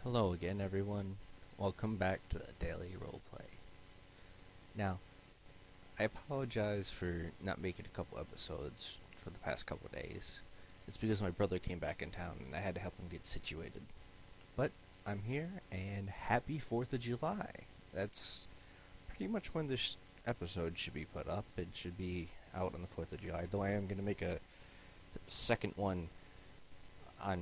Hello again, everyone. Welcome back to the Daily Roleplay. Now, I apologize for not making a couple episodes for the past couple of days. It's because my brother came back in town and I had to help him get situated. But I'm here, and happy 4th of July. That's pretty much when this episode should be put up. It should be out on the 4th of July, though I am going to make a second one on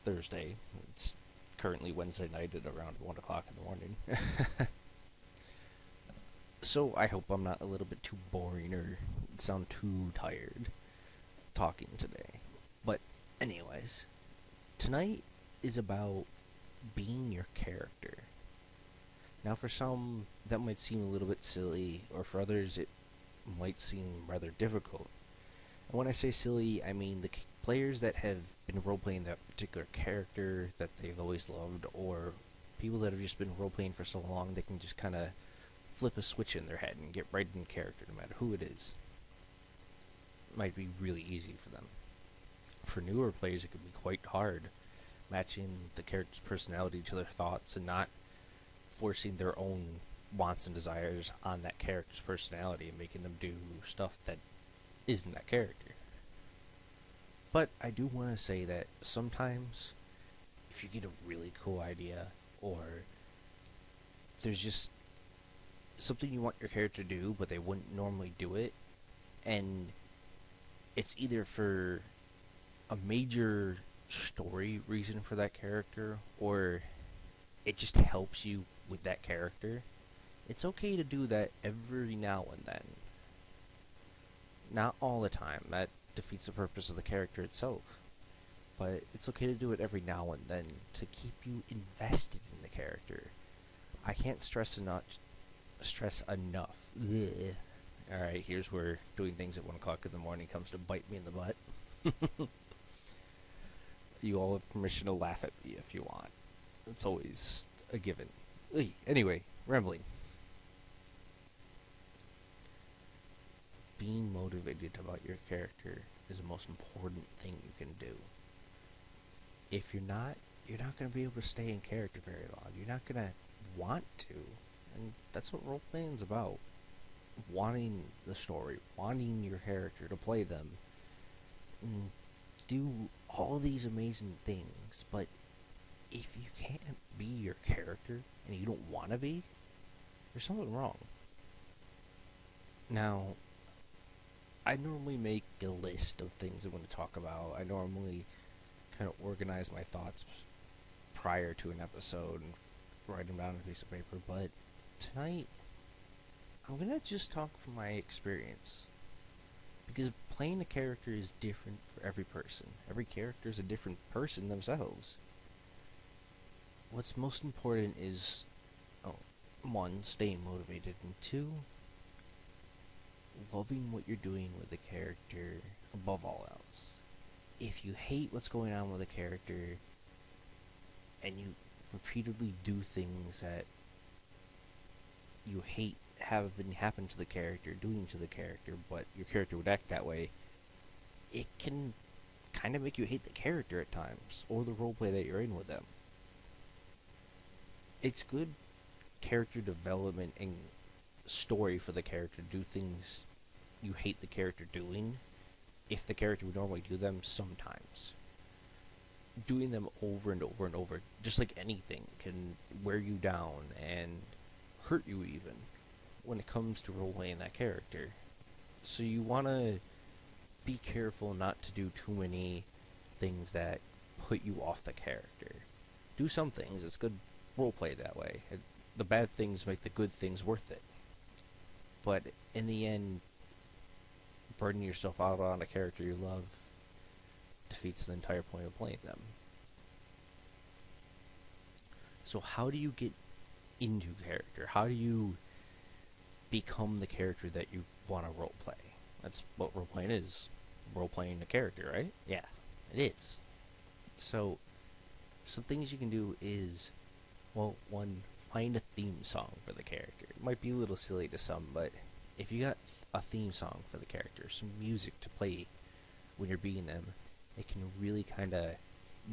Thursday. It's currently Wednesday night at around 1 o'clock in the morning. So I hope I'm not a little bit too boring or sound too tired talking today. But anyways, tonight is about being your character. Now for some that might seem a little bit silly, or for others it might seem rather difficult. And when I say silly, I mean the players that have been roleplaying that particular character that they've always loved, or people that have just been roleplaying for so long they can just kind of flip a switch in their head and get right in character no matter who it is. It might be really easy for them. For newer players, it can be quite hard matching the character's personality to their thoughts and not forcing their own wants and desires on that character's personality and making them do stuff that isn't that character. But I do want to say that sometimes, if you get a really cool idea, or there's just something you want your character to do, but they wouldn't normally do it, and it's either for a major story reason for that character, or it just helps you with that character, it's okay to do that every now and then. Not all the time. That defeats the purpose of the character itself. But it's okay to do it every now and then to keep you invested in the character. I can't stress enough. Alright, here's where doing things at 1 o'clock in the morning comes to bite me in the butt. You all have permission to laugh at me if you want. It's always a given. Anyway, rambling. Being motivated about your character is the most important thing you can do. If you're not going to be able to stay in character very long. You're not going to want to. And that's what role-playing is about. Wanting the story, wanting your character to play them, and do all these amazing things. But if you can't be your character, and you don't want to be, there's something wrong. Now, I normally make a list of things I want to talk about. I normally kind of organize my thoughts prior to an episode and write them down on a piece of paper, but tonight I'm going to just talk from my experience. Because playing a character is different for every person. Every character is a different person themselves. What's most important is, one, staying motivated, and two, loving what you're doing with the character above all else. If you hate what's going on with a character, and you repeatedly do things that you hate having happen to the character, doing to the character, but your character would act that way, it can kind of make you hate the character at times, or the roleplay that you're in with them. It's good character development and story for the character to do things you hate the character doing, if the character would normally do them sometimes. Doing them over and over and over, just like anything, can wear you down and hurt you even when it comes to role-playing that character. So you want to be careful not to do too many things that put you off the character. Do some things, it's good roleplay that way. The bad things make the good things worth it. But in the end, burning yourself out on a character you love defeats the entire point of playing them. So how do you get into character? How do you become the character that you want to roleplay? That's what roleplaying is. Roleplaying a character, right? Yeah, it is. So, some things you can do is, well, one, find a theme song for the character. It might be a little silly to some, but if you got a theme song for the character, some music to play when you're being them, it can really kind of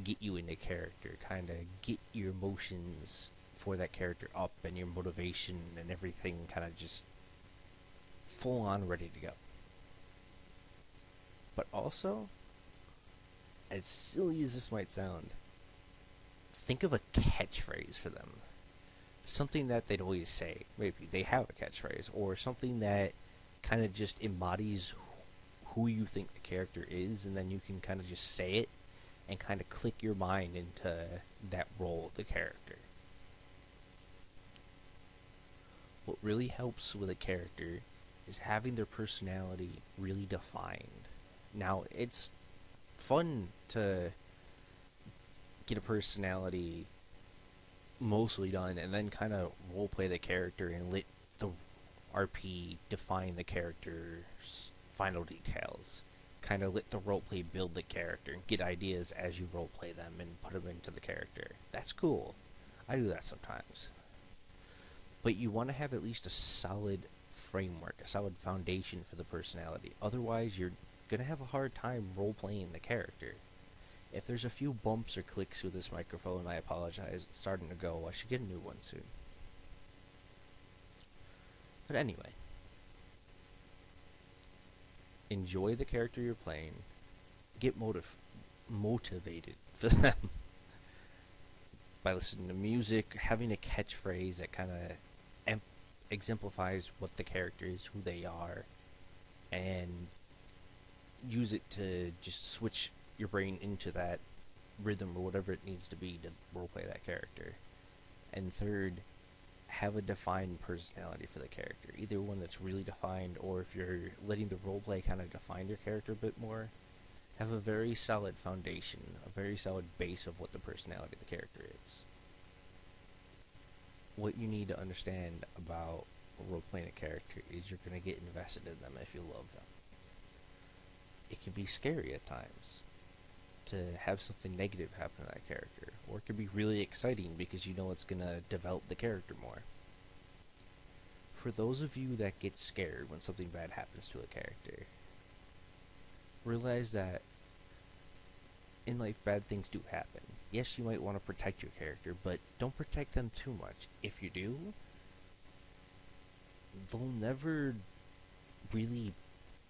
get you into character, kind of get your emotions for that character up and your motivation and everything kind of just full on ready to go. But also, as silly as this might sound, think of a catchphrase for them. Something that they'd always say. Maybe they have a catchphrase, or something that kind of just embodies who you think the character is, and then you can kind of just say it and kind of click your mind into that role of the character. What really helps with a character is having their personality really defined. Now, it's fun to get a personality mostly done and then kind of roleplay the character and let the RP define the character's final details. Kind of let the roleplay build the character and get ideas as you roleplay them and put them into the character. That's cool. I do that sometimes. But you want to have at least a solid framework, a solid foundation for the personality. Otherwise, you're going to have a hard time role-playing the character. If there's a few bumps or clicks with this microphone, I apologize. It's starting to go. I should get a new one soon. But anyway, enjoy the character you're playing. Get motivated for them by listening to music, having a catchphrase that kind of exemplifies what the character is, who they are, and use it to just switch your brain into that rhythm or whatever it needs to be to roleplay that character. And third, have a defined personality for the character. Either one that's really defined, or if you're letting the roleplay kind of define your character a bit more, have a very solid foundation, a very solid base of what the personality of the character is. What you need to understand about role-playing a character is you're going to get invested in them if you love them. It can be scary at times to have something negative happen to that character, or it can be really exciting because you know it's going to develop the character more. For those of you that get scared when something bad happens to a character, realize that in life bad things do happen. Yes, you might want to protect your character, but don't protect them too much. If you do, they'll never really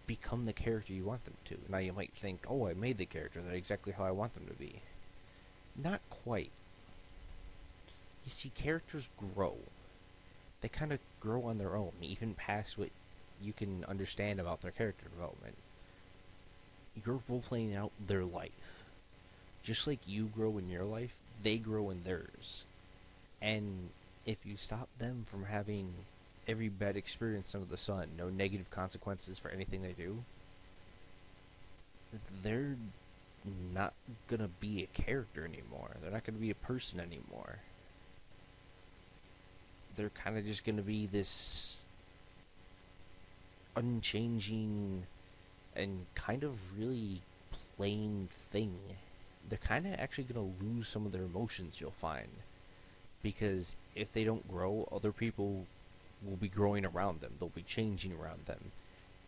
become the character you want them to. Now you might think, oh, I made the character, that's exactly how I want them to be. Not quite. You see, characters grow. They kind of grow on their own, even past what you can understand about their character development. You're role-playing out their life. Just like you grow in your life, they grow in theirs. And if you stop them from having every bad experience under the sun, no negative consequences for anything they do, they're not gonna be a character anymore. They're not gonna be a person anymore. They're kind of just gonna be this unchanging and kind of really plain thing. They're kind of actually gonna lose some of their emotions, you'll find. Because if they don't grow, other people will be growing around them. They'll be changing around them.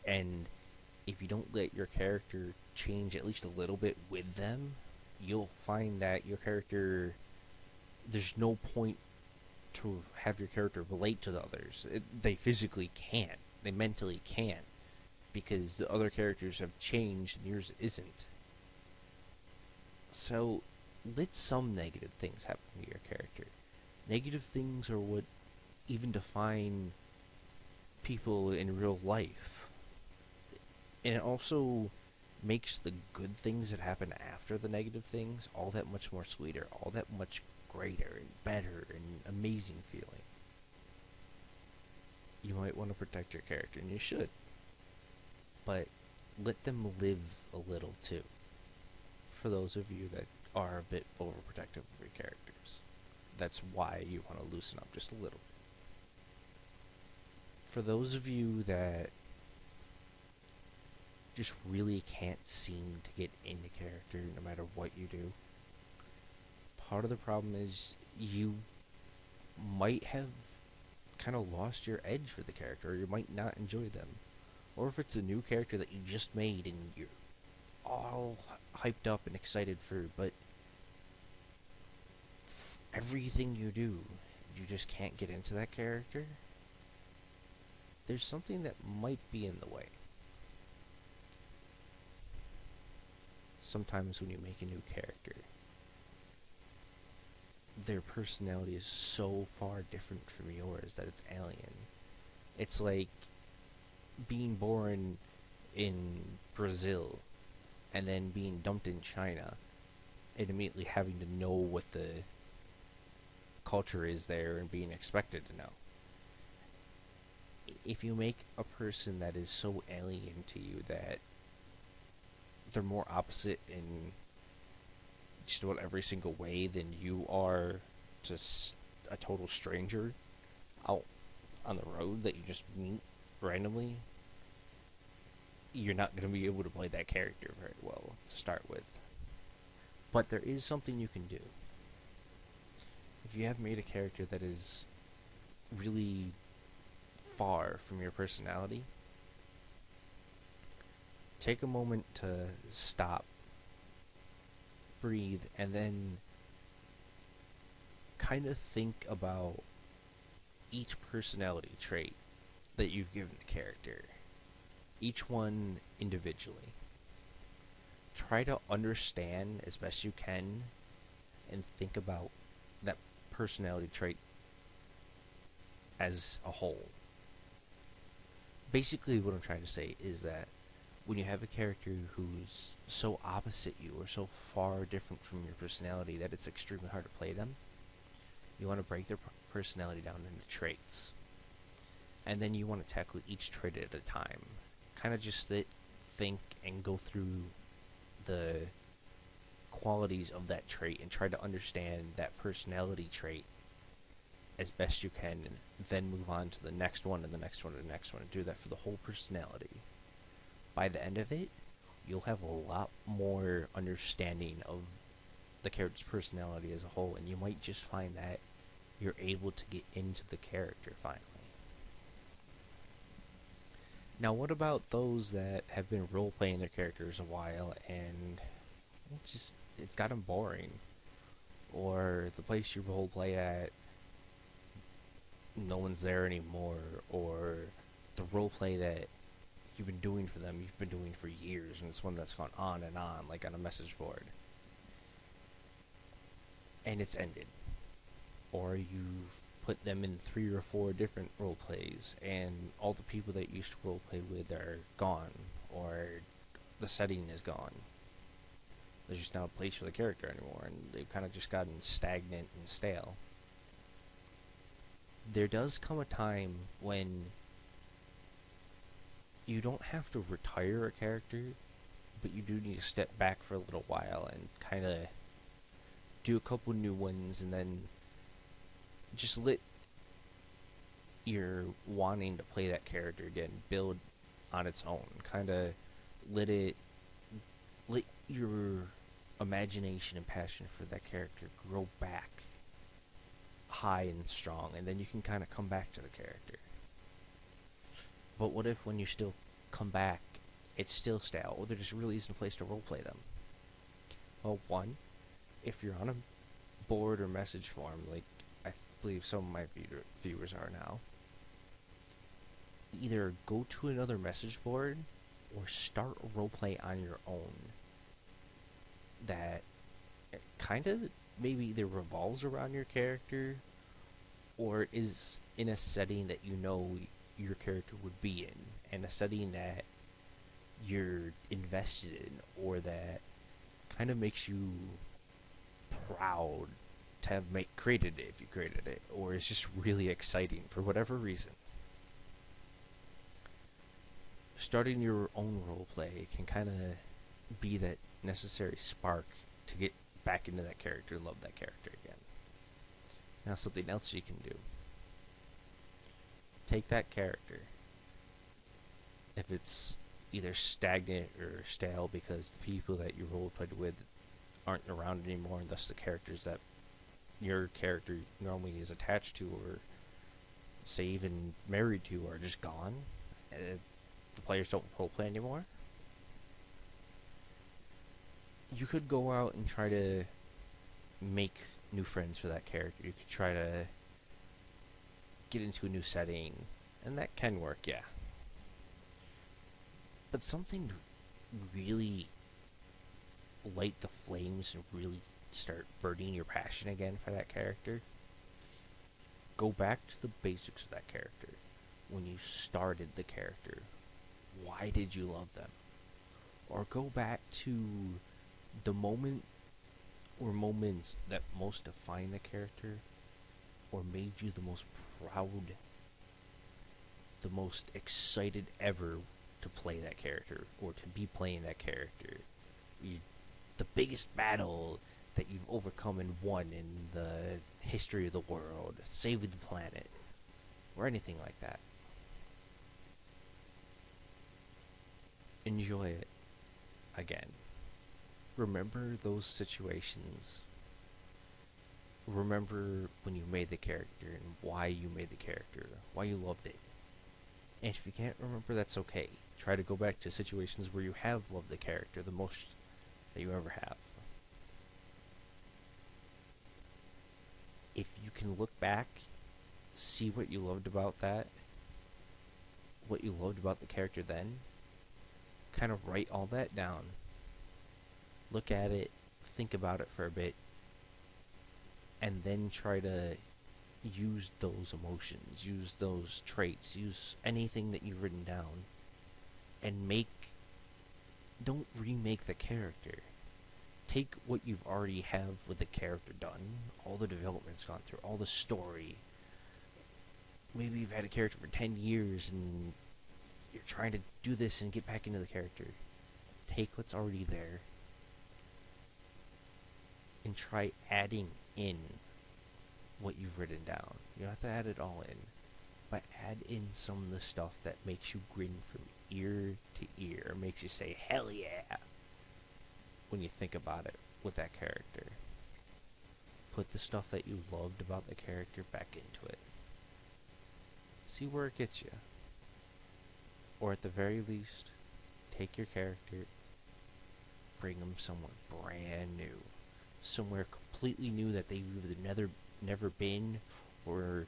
And if you don't let your character change at least a little bit with them, you'll find that your character, there's no point to have your character relate to the others. They physically can't. They mentally can't. Because the other characters have changed and yours isn't. So, let some negative things happen to your character. Negative things are what even define people in real life. And it also makes the good things that happen after the negative things all that much more sweeter, all that much greater and better and amazing feeling. You might want to protect your character, and you should. But let them live a little too. For those of you that are a bit overprotective of your characters. That's why you want to loosen up just a little bit. For those of you that just really can't seem to get into character no matter what you do, part of the problem is you might have kind of lost your edge for the character, or you might not enjoy them. Or if it's a new character that you just made and you're all hyped up and excited for, but everything you do, you just can't get into that character, there's something that might be in the way. Sometimes when you make a new character, their personality is so far different from yours that it's alien. It's like being born in Brazil and then being dumped in China and immediately having to know what the culture is there and being expected to know. If you make a person that is so alien to you that they're more opposite in just about every single way than you are just a total stranger out on the road that you just meet randomly, you're not going to be able to play that character very well to start with. But there is something you can do. If you have made a character that is really far from your personality, take a moment to stop, breathe, and then kind of think about each personality trait that you've given the character, each one individually. Try to understand as best you can and think about that personality trait as a whole. Basically, what I'm trying to say is that when you have a character who's so opposite you or so far different from your personality that it's extremely hard to play them, you want to break their personality down into traits. And then you want to tackle each trait at a time. Kind of just think, and go through the qualities of that trait and try to understand that personality trait as best you can, and then move on to the next one and the next one and the next one, and do that for the whole personality. By the end of it, you'll have a lot more understanding of the character's personality as a whole, and you might just find that you're able to get into the character finally. Now, what about those that have been role-playing their characters a while and it's gotten boring? Or the place you roleplay at, no one's there anymore, or the roleplay that you've been doing for them, you've been doing for years, and it's one that's gone on and on, like on a message board, and it's ended. Or you've put them in 3 or 4 different role plays, and all the people that you used to role play with are gone, or the setting is gone. There's just not a place for the character anymore, and they've kind of just gotten stagnant and stale. There does come a time when you don't have to retire a character, but you do need to step back for a little while and kind of do a couple new ones, and then just let your wanting to play that character again build on its own. Kind of let your imagination and passion for that character grow back high and strong, and then you can kind of come back to the character. But what if when you still come back, it's still stale, or there just really isn't a place to roleplay them? Well, one, if you're on a board or message forum, like I believe some of my viewers are now, either go to another message board or start a roleplay on your own that kind of maybe either revolves around your character or is in a setting that you know your character would be in, and a setting that you're invested in, or that kind of makes you proud to have created it if you created it, or it's just really exciting for whatever reason. Starting your own roleplay can kind of be that necessary spark to get back into that character and love that character again. Now, something else you can do. Take that character. If it's either stagnant or stale because the people that you roleplayed with aren't around anymore, and thus the characters that your character normally is attached to or say even married to are just gone, and the players don't roleplay anymore, you could go out and try to make new friends for that character. You could try to get into a new setting, and that can work, yeah. But something to really light the flames and really start burning your passion again for that character, go back to the basics of that character. When you started the character, why did you love them? Or go back to the moment or moments that most define the character or made you the most proud, the most excited ever to play that character or to be playing that character. The biggest battle that you've overcome and won in the history of the world, saving the planet, or anything like that. Enjoy it again. Remember those situations. Remember when you made the character and why you made the character, why you loved it. And if you can't remember, that's okay. Try to go back to situations where you have loved the character the most that you ever have. If you can look back, see what you loved about that, what you loved about the character then, kind of write all that down. Look at it, think about it for a bit, and then try to use those emotions, use those traits, use anything that you've written down, and don't remake the character. Take what you've already have with the character done, all the development's gone through, all the story. Maybe you've had a character for 10 years and you're trying to do this and get back into the character. Take what's already there and try adding in what you've written down. You don't have to add it all in, but add in some of the stuff that makes you grin from ear to ear, makes you say, hell yeah, when you think about it with that character. Put the stuff that you loved about the character back into it. See where it gets you. Or at the very least, take your character, bring them somewhere brand new. Somewhere completely new that they've either never been, or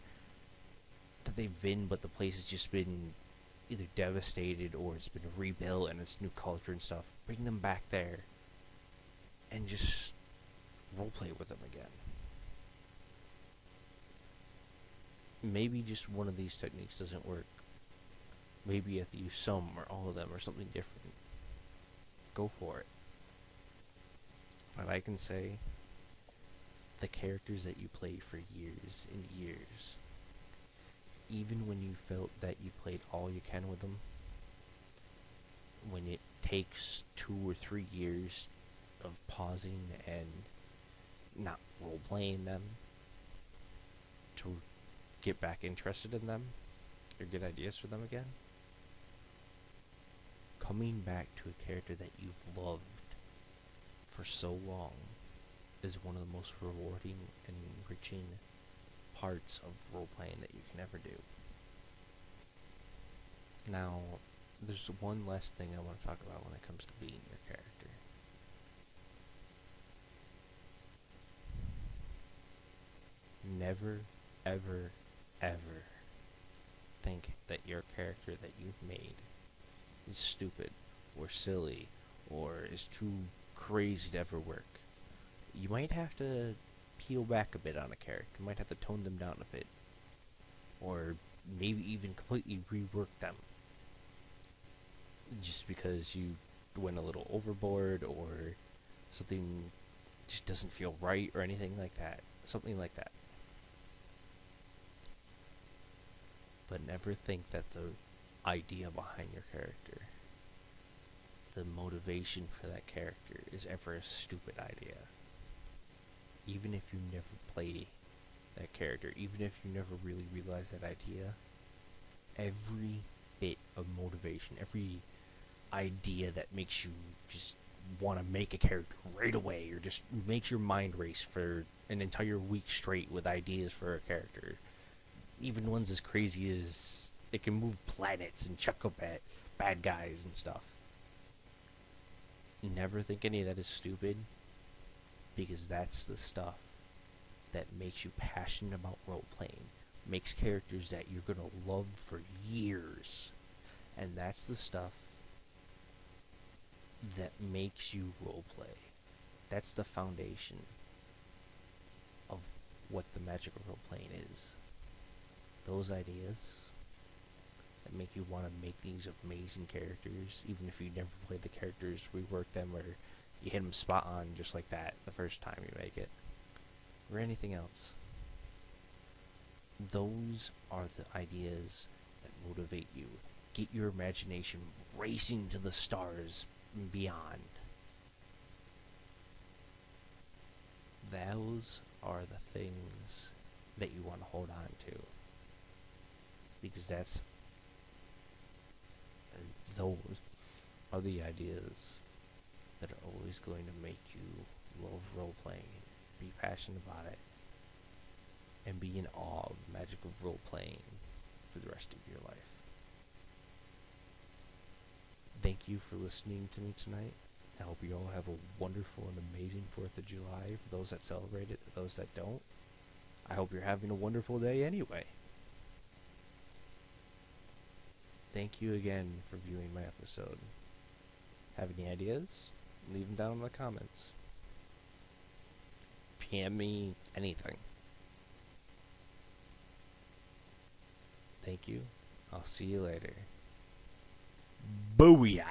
that they've been but the place has just been either devastated or it's been rebuilt and it's new culture and stuff. Bring them back there and just roleplay with them again. Maybe just one of these techniques doesn't work. Maybe you have to use some or all of them or something different. Go for it. But I can say, the characters that you played for years and years, even when you felt that you played all you can with them, when it takes 2 or 3 years of pausing and not role-playing them to get back interested in them or get ideas for them again, coming back to a character that you've loved for so long is one of the most rewarding and enriching parts of role-playing that you can ever do. Now, there's one last thing I want to talk about when it comes to being your character. Never, ever, ever think that your character that you've made is stupid or silly or is too crazy to ever work. You might have to peel back a bit on a character. You might have to tone them down a bit. Or maybe even completely rework them. Just because you went a little overboard or something just doesn't feel right or anything like that. Something like that. But never think that the idea behind your character, the motivation for that character, is ever a stupid idea. Even if you never play that character, even if you never really realize that idea, every bit of motivation, every idea that makes you just want to make a character right away, or just makes your mind race for an entire week straight with ideas for a character, even ones as crazy as it can move planets and chuck up at bad guys and stuff. Never think any of that is stupid, because that's the stuff that makes you passionate about role playing, makes characters that you're going to love for years. And that's the stuff that makes you role play. That's the foundation of what the magic of role playing is. Those ideas that make you want to make these amazing characters, even if you never played the characters, rework them, or you hit them spot on just like that the first time you make it, or anything else. Those are the ideas that motivate you. Get your imagination racing to the stars and beyond. Those are the things that you want to hold on to. Because those are the ideas that are always going to make you love role playing, be passionate about it, and be in awe of the magic of role playing for the rest of your life. Thank you for listening to me tonight. I hope you all have a wonderful and amazing 4th of July for those that celebrate it, for those that don't. I hope you're having a wonderful day anyway. Thank you again for viewing my episode. Have any ideas? Leave them down in the comments. PM me anything. Thank you. I'll see you later. Booyah!